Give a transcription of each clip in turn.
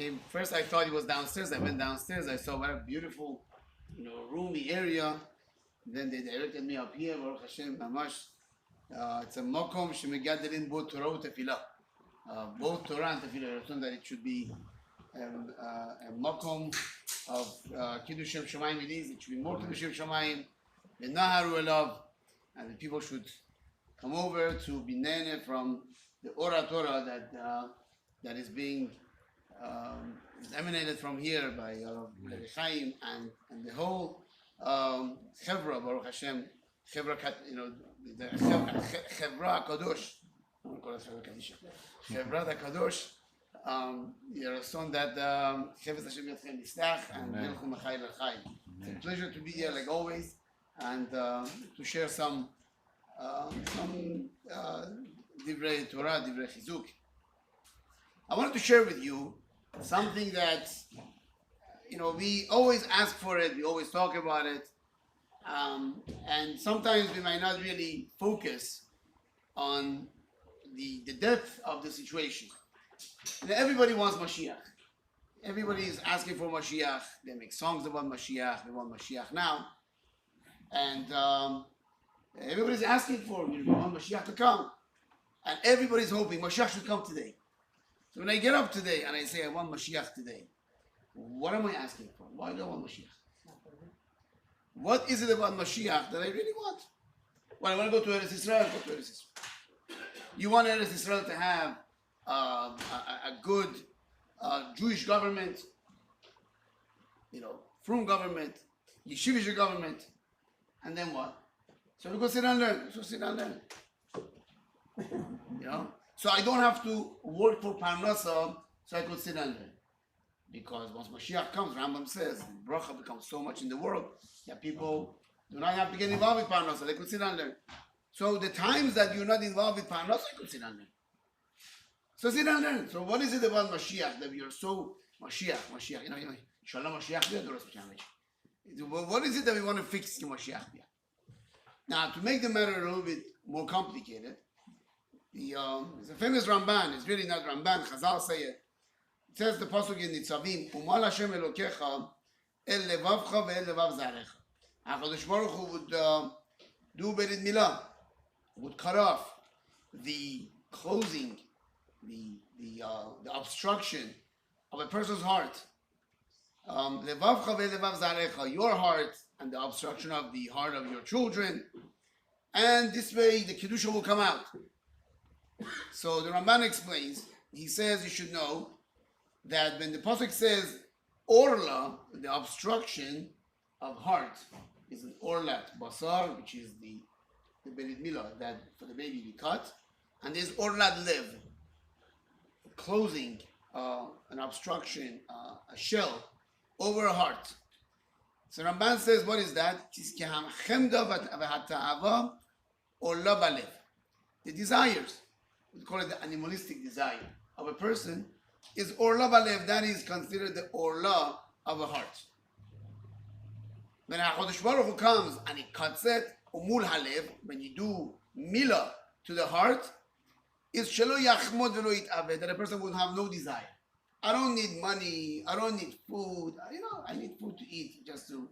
came first. I thought he was downstairs. I went downstairs. I saw what a beautiful, roomy area. Then they directed me up here. Baruch Hashem, Mamash. It's a makom shemegadelin both Torah and tefillah. Both Torah and tefillah. I that it should be a makom of kiddush Shemayim. It should be more kiddush Shemayim. V'naharu elav, and the people should come over to be nene from the Ora Torah that is being is emanated from here by Rabbi Chaim and the whole Chevra, Baruch Hashem, Chevra, the Chevra Kadosh. I don't call it Chevra Kadisha. Chevra Kadosh. Your son that Chevra Hashem Yatchem Yistach and Melchu Machai L'Chai. It's a pleasure to be here like always and to share some Divrei Torah, Divrei Chizuk. I wanted to share with you something that, we always ask for it, we always talk about it, and sometimes we might not really focus on the depth of the situation. Everybody wants Moshiach. Everybody is asking for Moshiach. They make songs about Moshiach. They want Moshiach now. And everybody's asking for Moshiach to come. And everybody's hoping Moshiach should come today. So when I get up today and I say I want Moshiach today, what am I asking for? Why do I want Moshiach? What is it about Moshiach that I really want? Well, I want to go to Eretz Israel, go to Eretz Israel. You want Eretz Israel to have a good Jewish government, frum government, yeshivish government, and then what? So we go sit and learn. So sit and learn. So I don't have to work for Parnasa, so I could sit and learn. Because once Moshiach comes, Rambam says, bracha becomes so much in the world that people do not have to get involved with Parnasa. They could sit and learn. So the times that you're not involved with Parnasa, you could sit and learn. So sit and learn. So what is it about Moshiach that we are so Moshiach? Shalom Moshiach. What is it that we want to fix in Moshiach? Now, to make the matter a little bit more complicated, there's a famous Ramban. It's really not Ramban. Chazal say it. It says the pasuk in Nitzavim, "Umal Hashem Elokecha el levavcha ve'el levav zarecha." HaKadosh Baruch Hu would do Berit Milah, would cut off the closing, the obstruction of a person's heart. Levavcha ve'el levav zarecha, your heart and the obstruction of the heart of your children, and this way the kedusha will come out. So the Ramban explains. He says you should know that when the pasuk says orla, the obstruction of heart is an orlat basar, which is the berit milah that for the baby we cut, and there's orlat lev, closing an obstruction, a shell over a heart. So Ramban says, what is that? The desires, we call it the animalistic desire of a person, is orla balev. That is considered the orla of a heart. When HaKadosh Baruch Hu comes and he cuts it, umul halev, when you do milah to the heart, is shelo yachmod velo yitaved, that a person will have no desire. I don't need money, I don't need food, I need food to eat, just to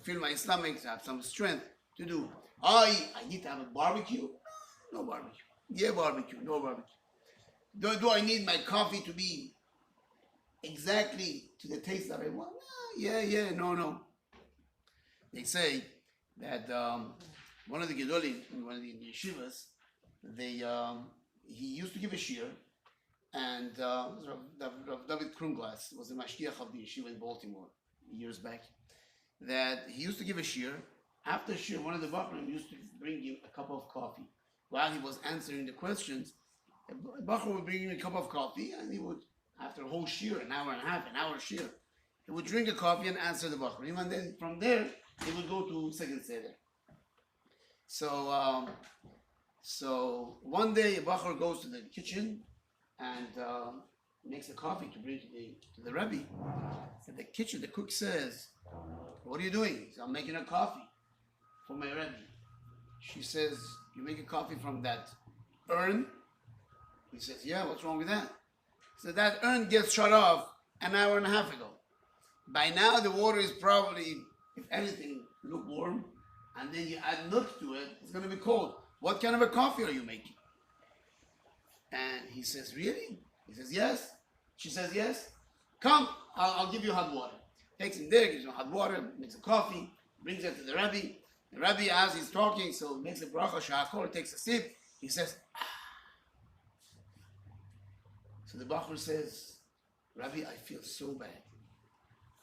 fill my stomach, to have some strength to do. I need to have a barbecue? No barbecue. Yeah, barbecue, no barbecue. Do I need my coffee to be exactly to the taste that I want? No. They say that one of the Gedolim, one of the yeshivas, he used to give a shir, and Rav David Krunglass was the mashgiach of the yeshiva in Baltimore years back, that he used to give a shir. After shir, one of the Bachrim used to bring him a cup of coffee. While he was answering the questions, the Bachar would bring him a cup of coffee, and he would, after a whole shir, an hour and a half, an hour shir, he would drink a coffee and answer the Bachrim, and then from there, he would go to second seder. So one day, a Bachar goes to the kitchen and makes a coffee to bring to the Rebbe. At the kitchen, the cook says, "What are you doing?" He says, "I'm making a coffee for my Rebbe." She says, "You make a coffee from that urn?" He says, "Yeah, what's wrong with that?" So that urn gets shut off an hour and a half ago. By now, the water is probably, if anything, lukewarm, and then you add milk to it, it's going to be cold. What kind of a coffee are you making? And he says, really? He says, yes. She says, yes. Come, I'll give you hot water. Takes him there, gives him hot water, makes a coffee, brings it to the Rabbi. The Rabbi, as he's talking, so makes a bracha, Yachad Kollel, takes a sip. He says, ah. So the Bachur says, Rabbi, I feel so bad.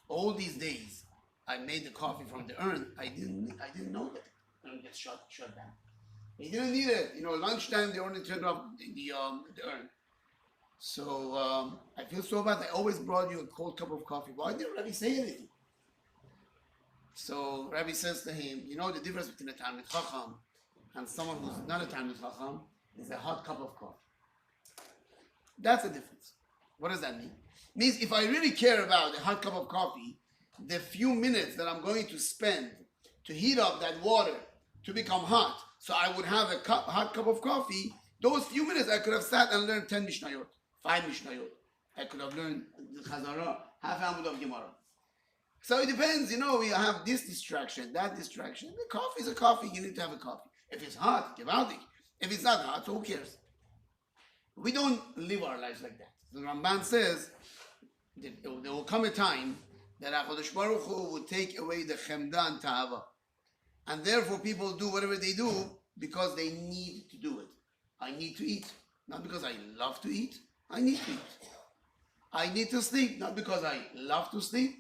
All these days, I made the coffee from the urn. I didn't know that the urn gets shut down. He didn't need it. Lunchtime, they only turned off the urn. So I feel so bad. I always brought you a cold cup of coffee. Why didn't Rabbi say anything? So Rabbi says to him, the difference between a Talmid Chacham and someone who's not a Talmid Chacham is a hot cup of coffee. That's the difference. What does that mean? It means if I really care about a hot cup of coffee, the few minutes that I'm going to spend to heat up that water to become hot, so I would have a hot cup of coffee, those few minutes I could have sat and learned 10 Mishnayot, 5 Mishnayot. I could have learned the Chazara, half Amud of Gemara. So it depends, we have this distraction, that distraction. The coffee is a coffee, you need to have a coffee. If it's hot, gewaldig. If it's not hot, so who cares? We don't live our lives like that. The Ramban says that there will come a time that HaKadosh Baruch Hu will take away the chemda and ta'ava. And therefore people do whatever they do because they need to do it. I need to eat. Not because I love to eat. I need to eat. I need to sleep. Not because I love to sleep.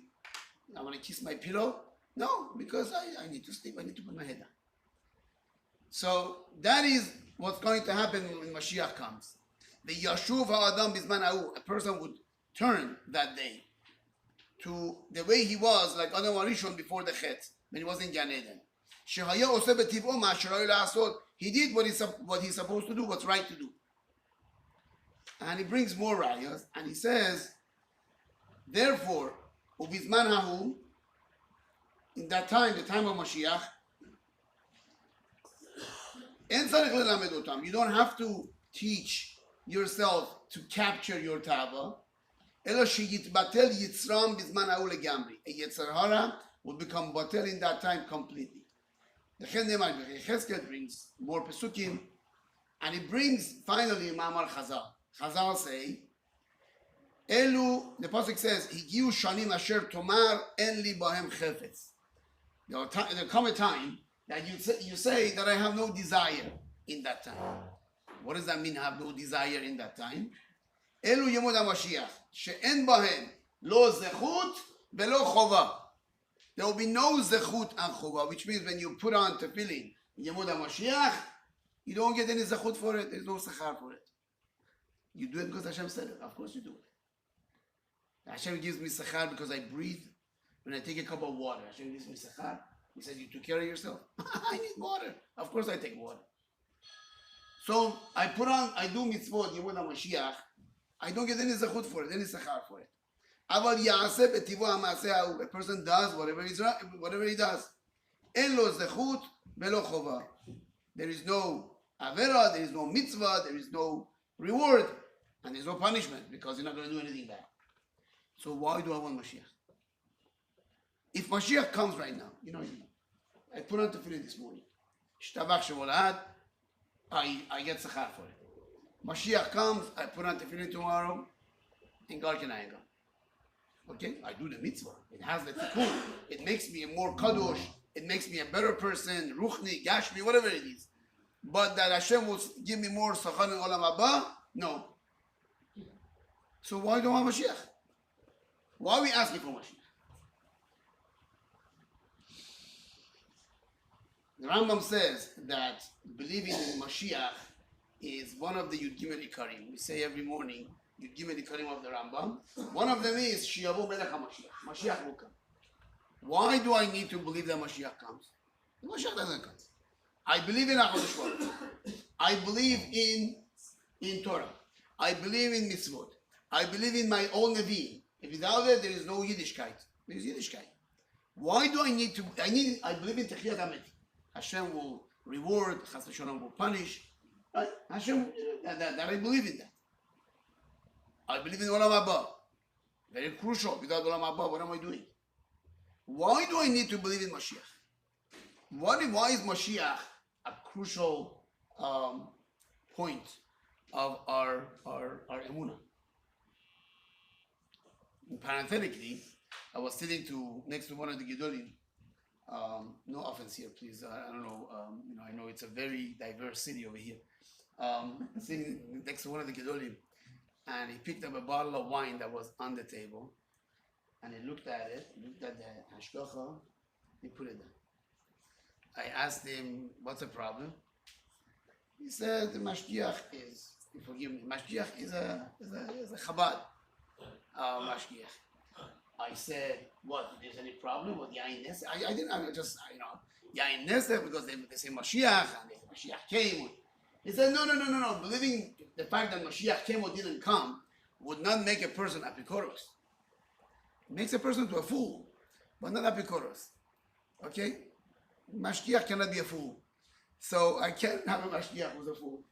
I want to kiss my pillow. No, because I need to sleep. I need to put my head down. So that is what's going to happen when Mashiach comes. The Yashuv ha'adam bizman ha'u, a person would turn that day to the way he was, like Adam Arishon before the Chet, when he was in Gan Eden. Shehaya oseh b'tiv'o ma'asher ha'yu la'asot. He did what he's supposed to do, what's right to do. And he brings more rayas, and he says, therefore, ubizman ha'u, in that time, the time of Mashiach, you don't have to teach yourself to capture your tava. A Yetzer Hara will become batel in that time completely. The Cheskel brings more pesukim, and he brings finally Ma'amar Chazal. Chazal say, the pasuk says, "Higiu shanim asher tomar en li bahem chefetz." There come a time that you say that I have no desire in that time. What does that mean, have no desire in that time? Elu yemod HaMashiach, she'en bahem lo zechut velo chova. There will be no zechut and chova, which means when you put on tefillin, yemod HaMashiach, you don't get any zechut for it, there's no sechar for it. You do it because Hashem said it, of course you do it. Hashem gives me sechar because I breathe. When I take a cup of water, Hashem gives me sechar. He said, you took care of yourself. I need water. Of course I take water. So I do mitzvot, Yemod HaMashiach. I don't get any zechut for it, any sechar for it. Aval ya'aseh b'tivo ha'maaseh ha'u. A person does whatever he does. En lo zechut velo chova. There is no avera, there is no mitzvah, there is no reward, and there is no punishment because you're not going to do anything bad. So why do I want Mashiach? If Mashiach comes right now, I put on tefillin this morning. Shtabach shevolad, I get sechar for it. Mashiach comes, I put on tefillin tomorrow, and God can I go. Okay, I do the mitzvah. It has the tikkun. It makes me a more kadosh. It makes me a better person, ruchni, gashmi, whatever it is. But that Hashem will give me more sachar in olam haba? No. So why do I want Mashiach? Why are we asking for Mashiach? The Rambam says that believing in Mashiach is one of the Yud Gimel Ikarim. We say every morning, Yud Gimel Ikarim of the Rambam. One of them is Sheyavo Melech HaMashiach. Mashiach will come. Why do I need to believe that Mashiach comes? Mashiach doesn't come. I believe in HaKadosh Baruch Hu. I believe in Torah. I believe in mitzvot. I believe in my own Nevi'im. If without it, there is no Yiddishkeit. There is Yiddishkeit. Why do I need to? I believe in Techiyat HaMetim. Hashem will reward, Chas v'Shalom will punish. Right? Hashem, that I believe in that. I believe in Olam Haba. Very crucial. Without Olam Haba, what am I doing? Why do I need to believe in Mashiach? Why is Mashiach a crucial point of our emunah? Parenthetically, I was sitting next to one of the Gedolim. No offense here, please. I don't know. I know it's a very diverse city over here. Sitting next to one of the Gedolim, and he picked up a bottle of wine that was on the table, and he looked at it, looked at the hashgacha, he put it down. I asked him, what's the problem? He said, the Mashgiach is, forgive me, Mashgiach is a Chabad Mashgiach. I said, what, there's any problem with Yain Neseh? I Yain Neseh, because they say Mashiach, and Mashiach came. He said, no. Believing the fact that Mashiach came or didn't come would not make a person apikoros. It makes a person to a fool, but not apikoros. Okay? Mashiach cannot be a fool. So I can't have a Mashiach who's a fool.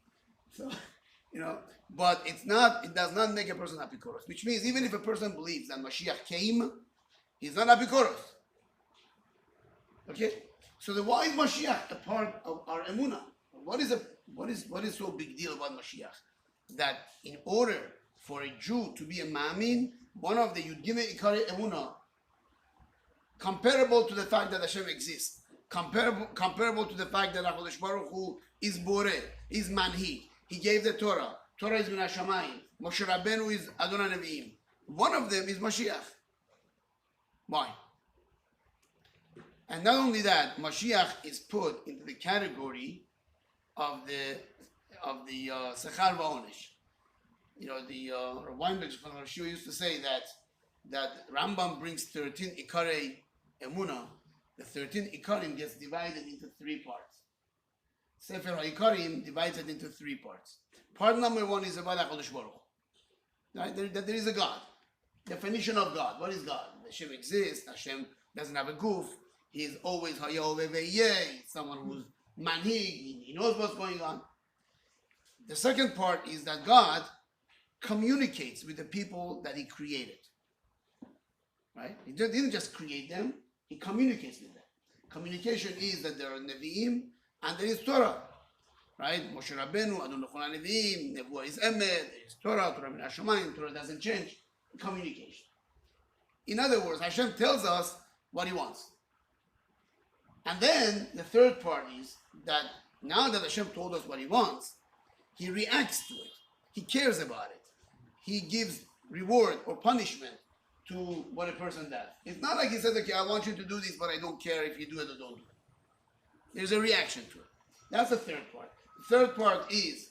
So, but it does not make a person apikoros, which means even if a person believes that Mashiach came, he's not apikoros. Okay? So why is Mashiach a part of our emunah? What is so big deal about Mashiach? That in order for a Jew to be a Ma'amin, one of the Yudgime Ikari Emunah, comparable to the fact that Hashem exists, comparable to the fact that HaKadosh Baruch Hu is Boreh, is Manhi. He gave the Torah. Torah is Min HaShamayim. Moshe Rabbeinu is Adonai Nevi'im. One of them is Mashiach. Why? And not only that, Mashiach is put into the category of the Sechar Va'onesh. The Weinberg from Roshua used to say that Rambam brings 13 Ikarei Emunah. The 13 Ikarim gets divided into 3 parts. Sefer HaIkarim divides it into 3 parts. Part number 1 is about HaKadosh Baruch Hu. Right? That there is a God. Definition of God. What is God? Hashem exists. Hashem doesn't have a goof. He is always Hayah Veyeh. Someone who's manhig. He knows what's going on. The second part is that God communicates with the people that He created. Right? He didn't just create them. He communicates with them. Communication is that there are Nevi'im and there is Torah. Right? Moshe Rabbeinu, Adon Nechon Nevi'im, Nevuah is Emet, there is Torah, Torah Min HaShamayim, Torah doesn't change. Communication. In other words, Hashem tells us what He wants. And then the third part is that now that Hashem told us what He wants, He reacts to it. He cares about it. He gives reward or punishment to what a person does. It's not like He says, okay, I want you to do this, but I don't care if you do it or don't do it. There's a reaction to it. That's the third part. The third part is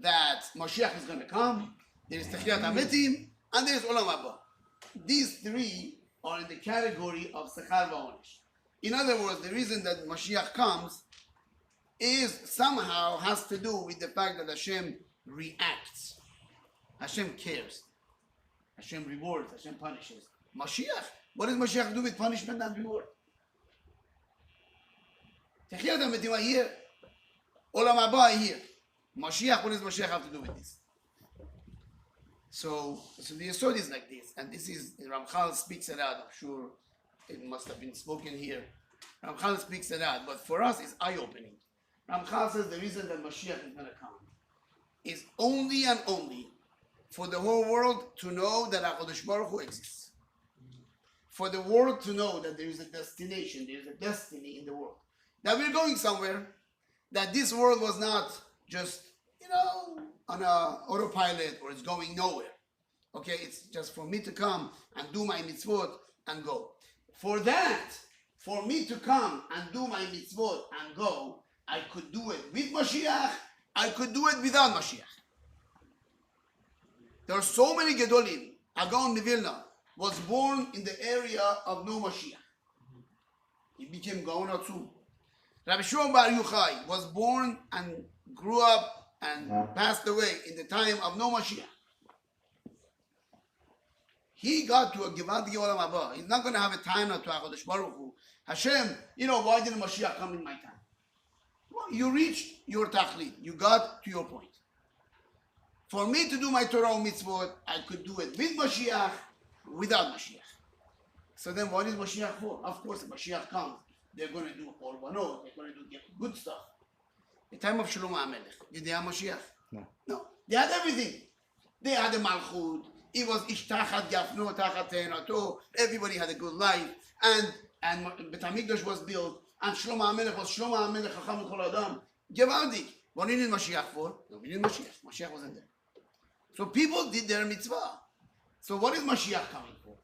that Moshiach is going to come, there is Techiyat HaMetim, and there is Olam Haba. These 3 are in the category of Sechar Va'onesh. In other words, the reason that Mashiach comes somehow has to do with the fact that Hashem reacts. Hashem cares. Hashem rewards. Hashem punishes. Mashiach. What does Mashiach do with punishment and reward? Techiyat HaMetim are here. Olam Haba are here. Mashiach, what does Mashiach have to do with this? So the Yesod is like this. And this is, Ramchal speaks it out. I'm sure it must have been spoken here. Ramchal speaks it out. But for us, it's eye-opening. Ramchal says the reason that Mashiach is going to come is only and only for the whole world to know that HaKadosh Baruch Hu exists. For the world to know that there is a destination, there is a destiny in the world. That we're going somewhere, that this world was not just, on a autopilot or it's going nowhere. Okay, it's just for me to come and do my mitzvot and go. For me to come and do my mitzvot and go, I could do it with Mashiach, I could do it without Mashiach. There are so many Gedolim. Agon Mivilna was born in the area of no Mashiach. He became Gaon Atzum. Rabbi Shimon Bar Yochai was born and grew up and passed away in the time of no Mashiach. He got to a Givat Olam Haba. He's not going to have a time to HaKadosh Baruch Hu. Hashem, why didn't Mashiach come in my time? Well, you reached your tachlit. You got to your point. For me to do my Torah mitzvot, I could do it with Moshiach, without Moshiach. So then what is Moshiach for? Of course, if Moshiach comes, they're going to do korbanot, they're going to do good stuff. The time of Shlomo HaMelech, did they have Moshiach? No. They had everything. They had the Malchut. It was ish tachat gafno tachat te'enato. Everybody had a good life. And Bet HaMikdash was built. And Shlomo HaMelech was Shlomo HaMelech Chacham L'Chol Adam. Gewaldig. What do you need Mashiach for? No, we need Mashiach. Mashiach wasn't there. So people did their mitzvah. So what is Mashiach coming for?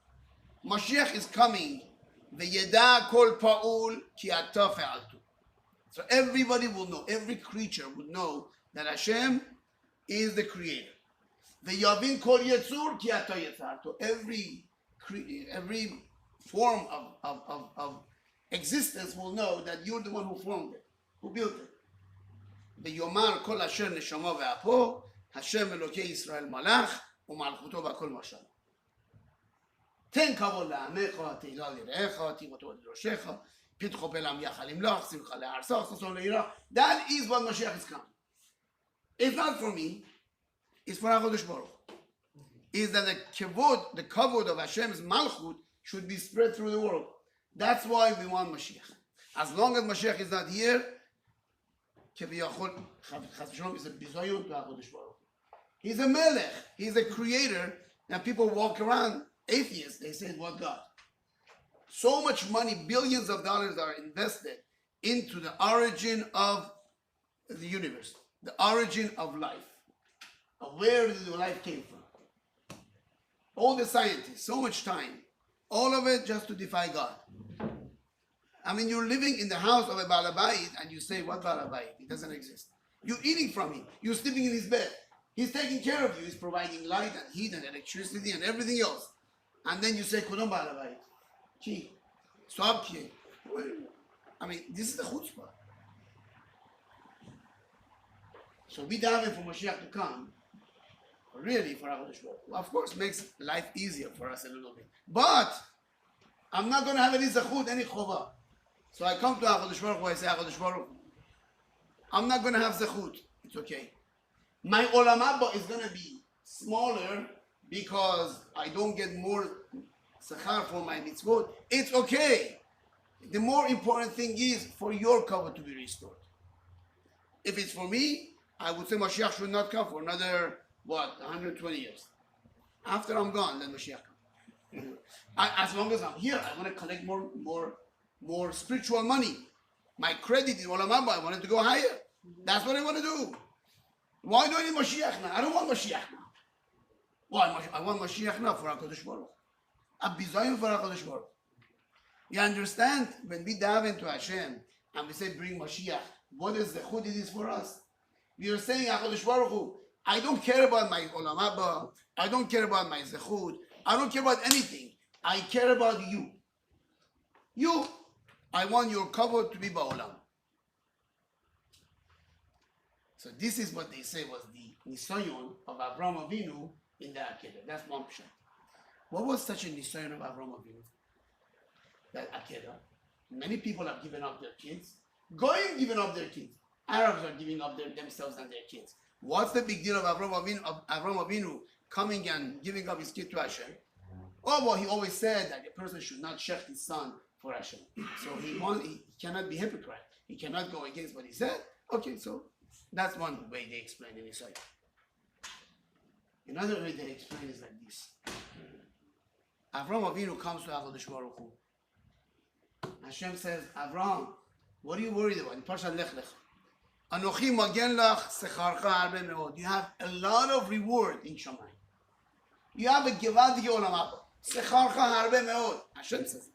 Mashiach is coming. V'yeda kol pa'ul ki ata fe'altu. So everybody will know, every creature will know that Hashem is the creator. V'yavin kol yetzur ki ata yetzartu. Every form of existence will know that you're the one who formed it, who built it. V'yomar kol asher neshama ve'apo, Hashem Elokei Yisrael malach, u'malchuto b'kol mashal. תן כבוד לעמך, תהילה לרעך, תימתו לראשך, פתחו בלם יחל ימלך, שמחה לארצך, ששון לעירך. That is what Mashiach is coming. It's not for me, it's for HaKadosh Baruch Hu. Is that the kavod of Hashem's malchut should be spread through the world. That's why we want Mashiach. As long as Mashiach is not here, כביכול, חס ושלום is a bizayon to HaKadosh Baruch Hu. He's a melech, he's a creator, and people walk around atheists, they say, what God? So much money, billions of dollars are invested into the origin of the universe, the origin of life, of where the life came from. All the scientists, so much time, all of it just to defy God. I mean, you're living in the house of a balabait and you say, what balabait? It doesn't exist. You're eating from him. You're sleeping in his bed. He's taking care of you. He's providing light and heat and electricity and everything else. And then you say, Kodom Balabai. Ki. Swab ki. I mean, this is the chutzpah. So we daven for Moshiach to come, really, for HaKadosh Baruch Hu. Of course, makes life easier for us a little bit. But I'm not going to have any zachut, any chova. So I come to HaKadosh Baruch Hu, I say, HaKadosh Baruch Hu, I'm not going to have zachut. It's okay. My olam haba is going to be smaller because I don't get more sachar for my mitzvot. It's okay. The more important thing is for your cover to be restored. If it's for me, I would say Mashiach should not come for another, 120 years. After I'm gone, then Mashiach comes. As long as I'm here, I want to collect more spiritual money. My credit in Olam Haba, I want it to go higher. That's what I want to do. Why do I need Mashiach now? I don't want Mashiach now. Why? I want Mashiach now for HaKadosh Baruch Hu. A bizayon for HaKadosh Baruch Hu. You understand? When we daven to Hashem and we say, bring Mashiach, what is the chud it is for us? We are saying, HaKadosh Baruch Hu, I don't care about my Olam Haba, I don't care about my zechut, I don't care about anything. I care about you. You, I want your cover to be Ba'olam. So this is what they say was the nisayon of Avraham Avinu in the Akedah. That's one pshat. What was such a nisayon of Avraham Avinu? That Akedah. Many people have given up their kids. Goyim given up their kids. Arabs are giving up themselves and their kids. What's the big deal of Avraham Avinu coming and giving up his kid to Hashem? Oh, well, he always said that a person should not shech his son for Hashem. So he cannot be hypocrite. He cannot go against what he said. Okay, so that's one way they explain it inside. Another way they explain is like this. Avraham Avinu comes to HaKadosh Baruch Hu. Hashem says, Avraham, what are you worried about? In Persian Lech Lech. Anochi magen lach secharcha harbe meod. You have a lot of reward in Shammai. You have a gewaltige olam haba. Secharcha harbe meod. Hashem says.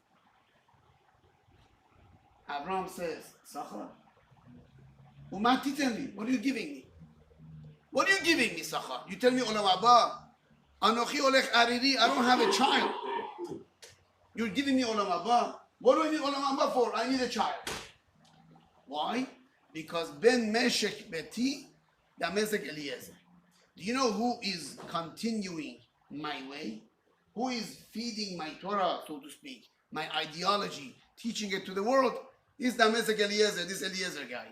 Avraham says, Sachar. Uma titen li. What are you giving me? What are you giving me, Sachar? You tell me olam haba. Anochi olech ariri. I don't have a child. You're giving me olam haba. What do I need olam haba for? I need a child. Why? Because ben meshek beti da mezek Eliezer. Do you know who is continuing my way? Who is feeding my Torah, so to speak, my ideology, teaching it to the world? Is da mezek Eliezer, this Eliezer guy.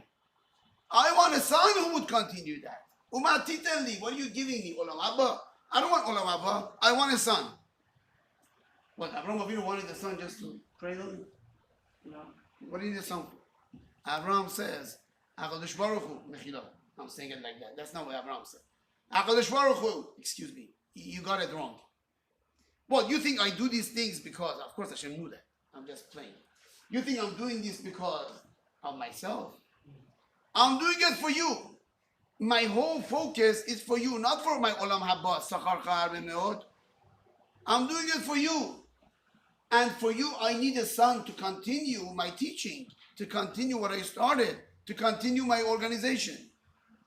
I want a son who would continue that. Uma titeli, what are you giving me? Olam Haba? I don't want Olam Haba. I want a son. What, Abraham Avinu wanted the son just to cradle him? No. What do you need a son for? Abraham says, HaKadosh Baruch Hu, Mechila. I'm saying it like that. That's not what Abraham said. HaKadosh Baruch Hu, excuse me, you got it wrong. Well, you think I do these things because, of course Hashem knew that. I'm just playing. You think I'm doing this because of myself? I'm doing it for you. My whole focus is for you, not for my Olam Haba, Sachar Char Me'od. I'm doing it for you. And for you, I need a son to continue my teaching, to continue what I started, to continue my organization,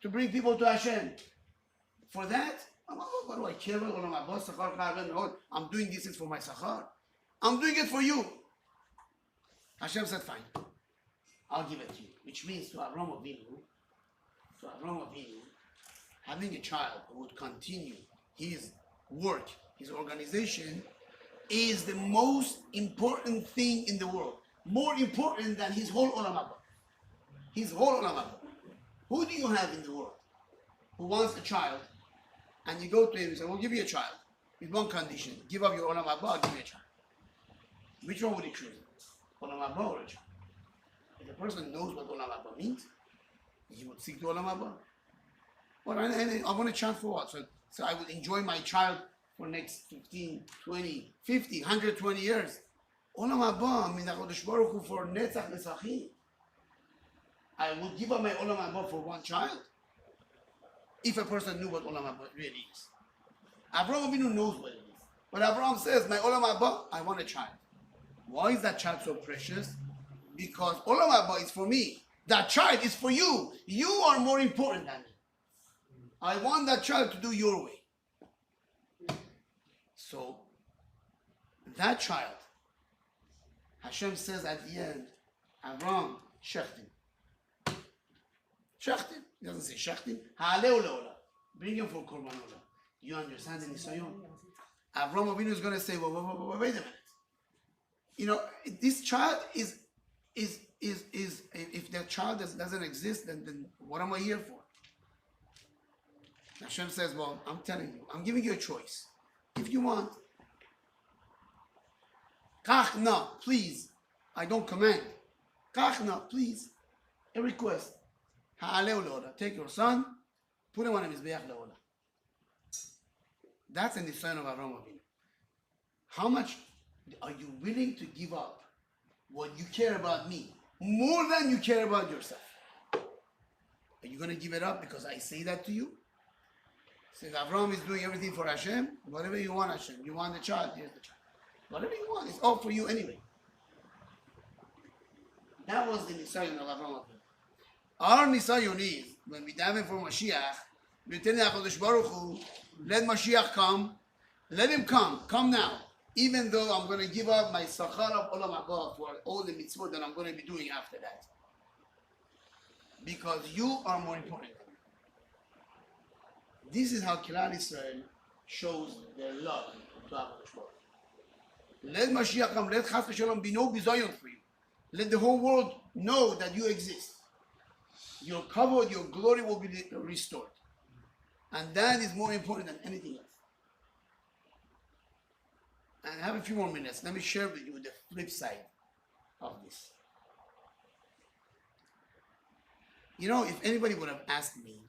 to bring people to Hashem. For that, what do I care about Olam Haba, Sachar Char Me'od? I'm doing this for my Sachar. I'm doing it for you. Hashem said, fine, I'll give it to you. Which means to Avraham Avinu, having a child who would continue his work, his organization, is the most important thing in the world. More important than his whole Olam Haba. His whole Olam Haba. Who do you have in the world who wants a child, and you go to him and say, we'll give you a child, with one condition, give up your Olam Haba, I'll give you a child. Which one would he choose? Olam Haba or a child? If the person knows what Olam Haba means, he would seek to Olam Haba. Well, I want a child for what? So I will enjoy my child for next 15, 20, 50, 120 years. Olam Haba, min HaKadosh Baruch Hu for Netzach Nesachim. I would give up my Olam Haba for one child. If a person knew what Olam Haba really is. Abraham Avinu knows what it is. But Abraham says, my Olam Haba, I want a child. Why is that child so precious? Because Olam Haba is for me. That child is for you. You are more important than me. I want that child to do your way. So, that child, Hashem says at the end, Avraham, shechtim. Shechtim. He doesn't say shechtim. Ha'aleu le'olah. Bring him for korban olah. You understand the nisayon? Avraham Avinu is going to say, well, wait a minute. You know, this child is if that child doesn't exist, then what am I here for? Hashem says, well, I'm telling you, I'm giving you a choice. If you want, kach na, please. I don't command. Kach na, please. A request. Ha'aleu le'olah. Take your son, put him on a mizbeach le'olah. That's in the son of Avraham Avinu. How much are you willing to give up what you care about me more than you care about yourself? Are you going to give it up because I say that to you? Since Avraham is doing everything for Hashem, whatever you want, Hashem. You want the child, here's the child. Whatever you want, it's all for you anyway. That was the nisayon of Avraham Avinu. Our nisayon is, when we daven for Moshiach, we tell HaKadosh Baruch Hu, let Moshiach come, let him come now. Even though I'm going to give up my sachar of Olam Haba for all the mitzvot that I'm going to be doing after that. Because you are more important than me. This is how Klal Israel shows their love to HaKadosh Baruch Hu. Let Mashiach come, let Chas v'Shalom be no bizayon for you. Let the whole world know that you exist. Your kavod, your glory will be restored. And that is more important than anything else. And I have a few more minutes. Let me share with you the flip side of this. You know, if anybody would have asked me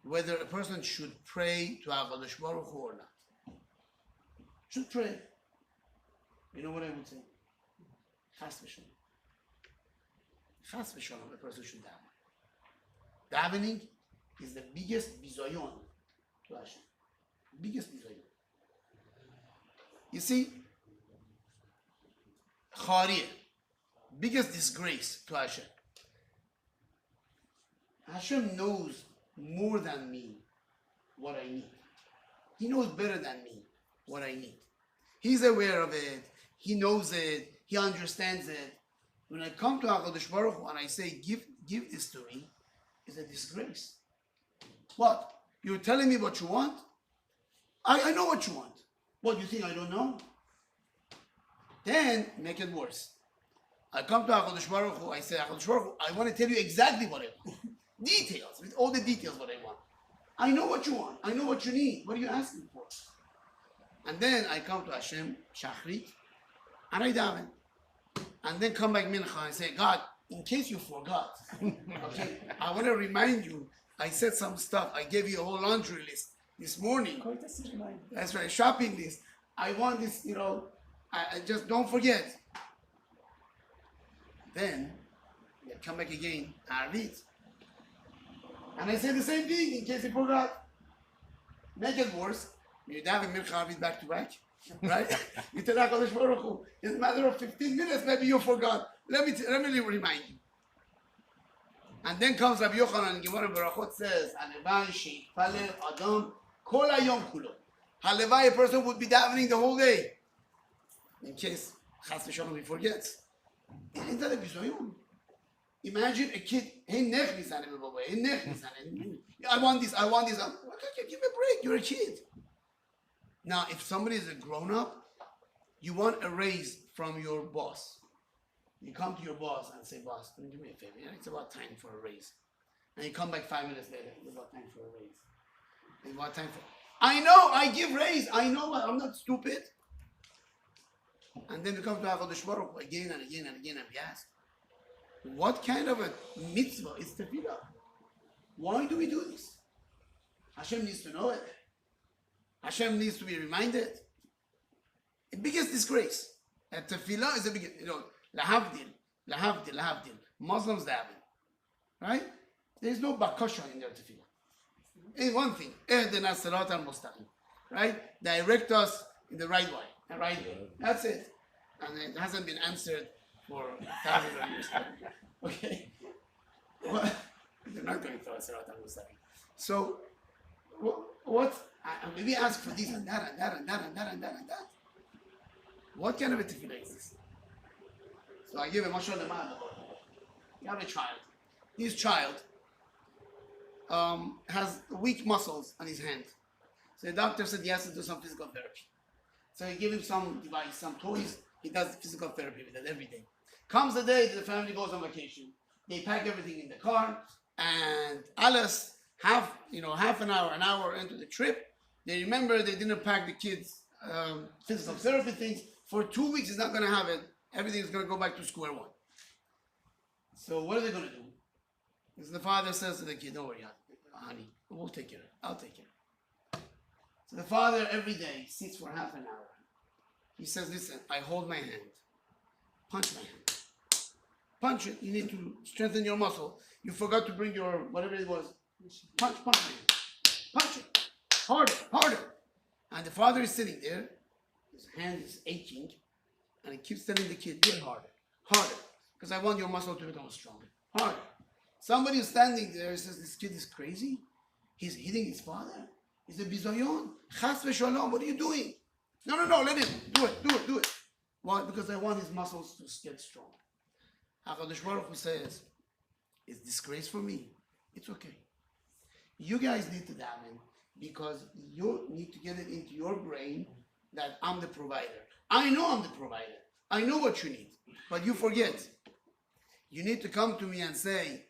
whether a person should pray to HaKadosh Baruch Hu or not, should pray, you know what I would say? Chas v'shalom. Chas v'shalom, a person should daven. Davening is the biggest bizayon to Hashem. Biggest bizayon. You see, Chariyah, biggest disgrace to Hashem. Hashem knows more than me what I need. He knows better than me what I need. He's aware of it. He knows it. He understands it. When I come to HaKadosh Baruch Hu and I say, give this to me, it's a disgrace. What? You're telling me what you want? I know what you want. What, you think I don't know? Then, make it worse. I come to HaKadosh Baruch Hu, I say, HaKadosh Baruch Hu, I want to tell you exactly what I want. Details, with all the details what I want. I know what you want. I know what you need. What are you asking for? And then I come to Hashem, Shachrit, and I daven. And then come back Mincha and say, God, in case you forgot, okay, I want to remind you, I said some stuff. I gave you a whole laundry list this morning. That's right, shopping list. I want this, I just don't forget. Then, I come back again, I read. And I say the same thing in case you forgot. Make it worse. You daven Mincha back to back. Right? You tell HaKadosh Baruch Hu, in a matter of 15 minutes, maybe you forgot. Let me remind you. And then comes Rabbi Yochanan and Gemara Berachot says, Halevai sheitpalel adam kol hayom kulo. Halevai, a person would be davening the whole day. In case Chas v'Shalom he forgets. Isn't that a bizoyon? Imagine a kid, I want this. Okay, give me a break, you're a kid. Now, if somebody is a grown-up, you want a raise from your boss. You come to your boss and say, boss, can you do me a favor? It's about time for a raise. And you come back 5 minutes later, it's about time for a raise. It's about time for... I know, I give raise. I know, I'm not stupid. And then you come to HaKadosh Baruch Hu again and again and again and we ask, what kind of a mitzvah is tefillah? Why do we do this? Hashem needs to know it. Hashem needs to be reminded. The biggest disgrace. And tefillah is the biggest, lahavdil. Muslims daven. Right? There is no bakasha in their tefillah. It's one thing. Ehdina sirat al-mustaqim. Right? Direct us in the right way. That's it. And it hasn't been answered for thousands of years. Okay? Well, they're not going to throw sirat al-mustaqim. So, what? Maybe ask for this and that and that and that and that and that and that. What kind of a tefillah is this? So I give a mashal leman. You have a child. This child has weak muscles on his hand. So the doctor said he has to do some physical therapy. So he gave him some device, some toys. He does physical therapy with it every day. Comes the day that the family goes on vacation. They pack everything in the car, and Alice, half an hour into the trip, they remember they didn't pack the kids' physical therapy things. For 2 weeks, he's not going to have it. Everything is going to go back to square one. So what are they going to do? Because the father says to the kid, don't worry, honey, we'll take care of it. I'll take care of it. So the father every day sits for half an hour. He says, listen, I hold my hand. Punch my hand. Punch it. You need to strengthen your muscle. You forgot to bring your, whatever it was. Punch my hand. Punch it. Harder. And the father is sitting there. His hand is aching. And he keeps telling the kid, get harder. Because I want your muscle to become stronger. Harder. Somebody is standing there and says, this kid is crazy. He's hitting his father. He's a bizoyon. Chas v'shalom. What are you doing? No, let him. Do it. Why? Because I want his muscles to get strong. HaKadosh Baruch Hu says, it's disgrace for me. It's okay. You guys need to daven because you need to get it into your brain that I'm the provider. I know I'm the provider. I know what you need. But you forget. You need to come to me and say,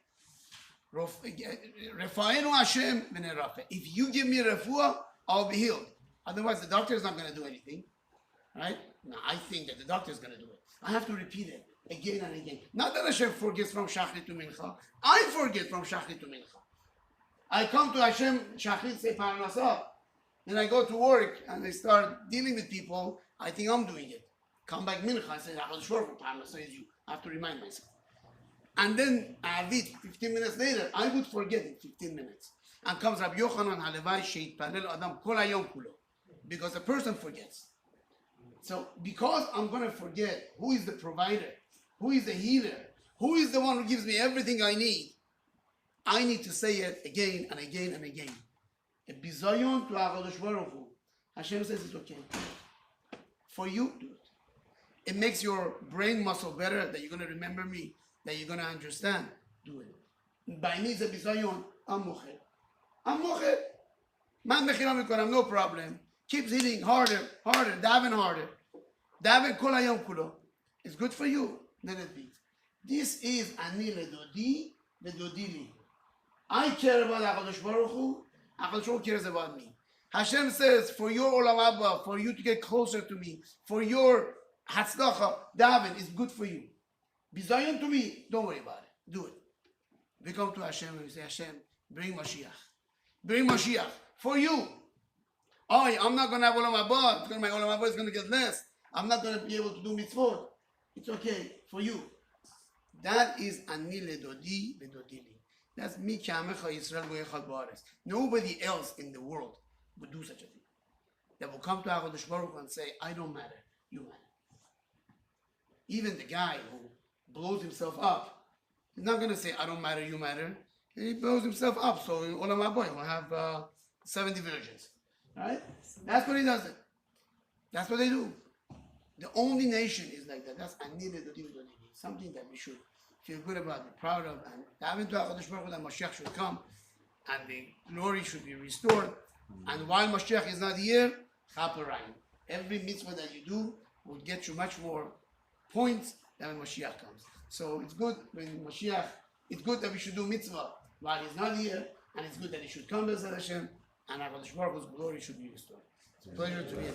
Refaenu Hashem v'nerafe. If you give me refuah, I'll be healed. Otherwise, the doctor is not going to do anything. Right? No, I think that the doctor is going to do it. I have to repeat it again and again. Not that Hashem forgets from Shachrit to Mincha. I forget from Shachrit to Mincha. I come to Hashem, Shachrit, say Parnasah. Then I go to work and I start dealing with people. I think I'm doing it. Come back Mincha and say, HaKadosh Baruch Hu, Parnasah is you. I have to remind myself. And then Avit, 15 minutes later, I would forget in 15 minutes. And comes Rabbi Yochanan, Halevai sheitpalel adam kol hayom kulo. Because a person forgets. So because I'm going to forget who is the provider, who is the healer, who is the one who gives me everything I need to say it again and again and again. A bizayon to HaKadosh Baruch Hu. Hashem says it's okay. For you, do it. It makes your brain muscle better, that you're going to remember me, that you're going to understand. Do it. By me, it's a bizayon. I'm mocher. Man mechiram mikonam, no problem. Keeps hitting harder, daven harder. Daven kol hayom kulo. It's good for you. Let it be. This is ani ledodi, ledodi li. I care about HaKadosh Baruch Hu. HaKadosh Baruch Hu cares about me. Hashem says, for your Olam Haba, for you to get closer to me, for your Hatzlacha, daven is good for you. Bizayon to me, don't worry about it. Do it. We come to Hashem and we say, Hashem, bring Moshiach. Bring Moshiach for you. Oh, I'm not going to have Olam Haba. Because my Olam Haba is going to get less. I'm not going to be able to do mitzvot. It's okay for you. That is ani ledodi vedodili. That's mi k'amecha Yisrael go'echad ba'aretz. Nobody else in the world would do such a thing. That will come to HaKadosh Baruch Hu and say, I don't matter, you matter. Even the guy who blows himself up, he's not going to say, I don't matter, you matter. He blows himself up, so in Olam Haba will have 70 virgins. Right? That's what he does. That's what they do. The only nation is like that. That's ani ledodi vedodili. Something that we should feel good about, be proud of, and having to HaKadosh Baruch Hu that Moshiach should come, and the glory should be restored. And while Moshiach is not here, chaperayim. Every mitzvah that you do will get you much more points than when Moshiach comes. So it's good when Moshiach. It's good that we should do mitzvah while he's not here, and it's good that he should come, B'ezras Hashem, and HaKadosh Baruch Hu's glory should be restored. It's a pleasure to be here.